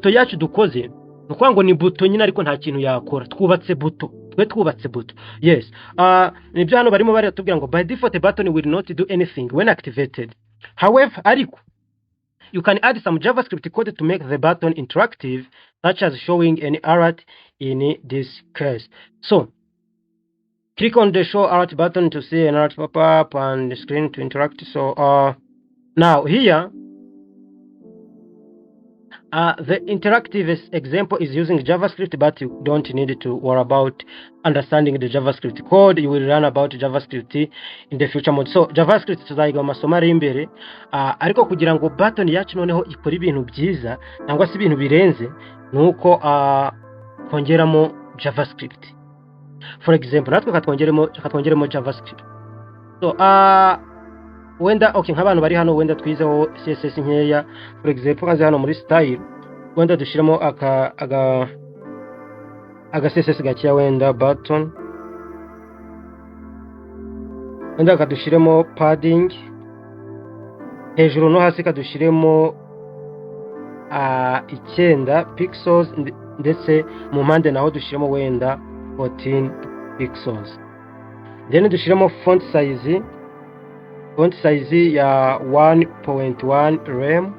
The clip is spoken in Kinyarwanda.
to yacu dukoze nuko ngo ni buto nyine ariko nta kintu yakora twubatse buto yes nibyo hano barimo bari tubwira ngo by default a button will not do anything when activated. However, ariko you can add some JavaScript code to make the button interactive, such as showing an alert in this case. So click on the show alert button to see an alert pop up and the screen to interact. So now here the interactive example is using JavaScript, but you don't need to worry about understanding the JavaScript code. You will learn about JavaScript in the future mode. So JavaScript tuzayiga amasomo ari imbere, ariko kugira ngo button yacu noneho ikora ibintu byiza cyangwa se ibintu birenze nuko kongeramo JavaScript. For example, natwe katwongeremo JavaScript. So wenda okay nk'abantu bari hano wenda twizeho CSS nkeya. For example kaze hano muri style wenda dushiramo aga CSS gakiya wenda button, wenda kadushiremo padding hejuru no hasi kadushiremo 9 pixels ndetse mu mpande naho dushiremo wenda 14 pixels. Then dushiremo font size ya 1.1 rem